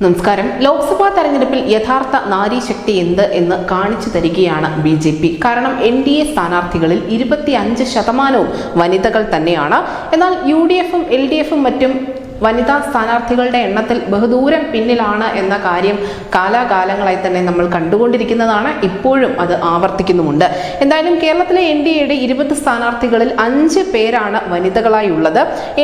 നമസ്കാരം. ലോക്സഭാ തെരഞ്ഞെടുപ്പിൽ യഥാർത്ഥ നാരീശക്തി എന്ത് എന്ന് കാണിച്ചു തരികയാണ് ബി. കാരണം NDA സ്ഥാനാർത്ഥികളിൽ 25% വനിതകൾ തന്നെയാണ്. എന്നാൽ UDF-ഉം LDF-ഉം മറ്റും വനിതാ സ്ഥാനാർത്ഥികളുടെ എണ്ണത്തിൽ ബഹുദൂരം പിന്നിലാണ് എന്ന കാര്യം കാലാകാലങ്ങളായി തന്നെ നമ്മൾ കണ്ടുകൊണ്ടിരിക്കുന്നതാണ്. ഇപ്പോഴും അത് ആവർത്തിക്കുന്നുമുണ്ട്. എന്തായാലും കേരളത്തിലെ NDA-യുടെ 20 സ്ഥാനാർത്ഥികളിൽ 5 പേരാണ് വനിതകളായി ഉള്ളത്.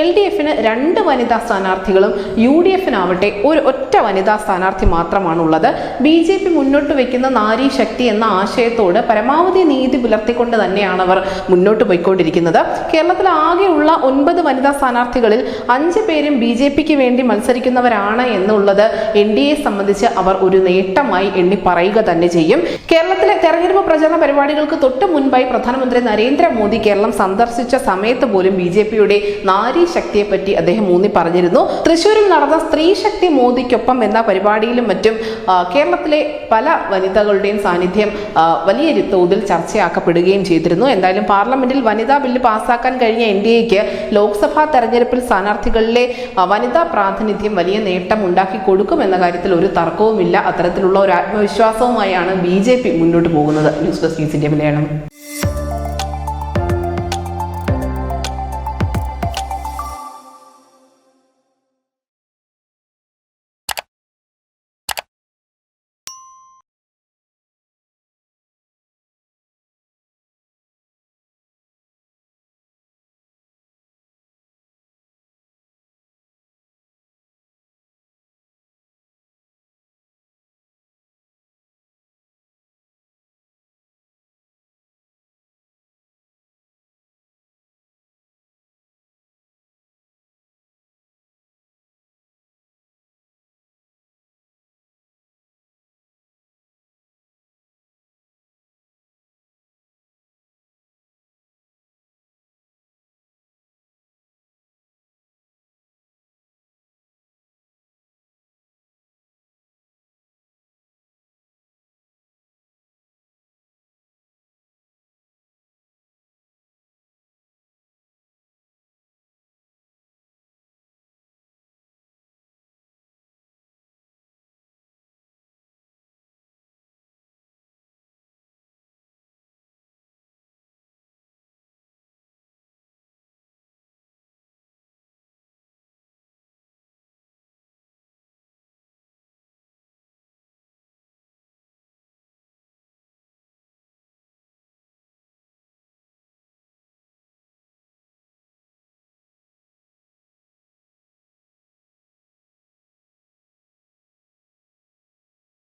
LDF-ന് 2 വനിതാ സ്ഥാനാർത്ഥികളും UDF-നാവട്ടെ ഒറ്റ വനിതാ സ്ഥാനാർത്ഥി മാത്രമാണ് ഉള്ളത്. BJP മുന്നോട്ട് വയ്ക്കുന്ന നാരി ശക്തി എന്ന ആശയത്തോട് പരമാവധി നീതി പുലർത്തിക്കൊണ്ട് തന്നെയാണ് അവർ മുന്നോട്ട് പോയിക്കൊണ്ടിരിക്കുന്നത്. കേരളത്തിൽ ആകെയുള്ള 9 വനിതാ സ്ഥാനാർത്ഥികളിൽ 5 പേരും BJP-ക്ക് വേണ്ടി മത്സരിക്കുന്നവരാണ് എന്നുള്ളത് NDA സംബന്ധിച്ച് അവർ ഒരു നേട്ടമായി എണ്ണി പറയുക തന്നെ ചെയ്യും. കേരളത്തിലെ തെരഞ്ഞെടുപ്പ് പ്രചരണ പരിപാടികൾക്ക് തൊട്ട് മുൻപായി പ്രധാനമന്ത്രി നരേന്ദ്രമോദി കേരളം സന്ദർശിച്ച സമയത്ത് പോലും BJP-യുടെ നാരി ശക്തിയെ പറ്റി അദ്ദേഹം ഊന്നി പറഞ്ഞിരുന്നു. തൃശ്ശൂരിൽ നടന്ന സ്ത്രീ ശക്തി മോദിക്കൊപ്പം എന്ന പരിപാടിയിലും മറ്റും കേരളത്തിലെ പല വനിതകളുടെയും സാന്നിധ്യം വലിയ തോതിൽ ചർച്ചയാക്കപ്പെടുകയും ചെയ്തിരുന്നു. എന്തായാലും പാർലമെന്റിൽ വനിതാ ബില്ല് പാസ്സാക്കാൻ കഴിഞ്ഞ NDA-ക്ക് ലോക്സഭാ തെരഞ്ഞെടുപ്പിൽ സ്ഥാനാർത്ഥികളിലെ വനിതാ പ്രാതിനിധ്യം വലിയ നേട്ടം ഉണ്ടാക്കി കൊടുക്കുമെന്ന കാര്യത്തിൽ ഒരു തർക്കവുമില്ല. അത്തരത്തിലുള്ള ഒരു ആത്മവിശ്വാസവുമായാണ് BJP മുന്നോട്ട് പോകുന്നത്. News desk east India Malayalam.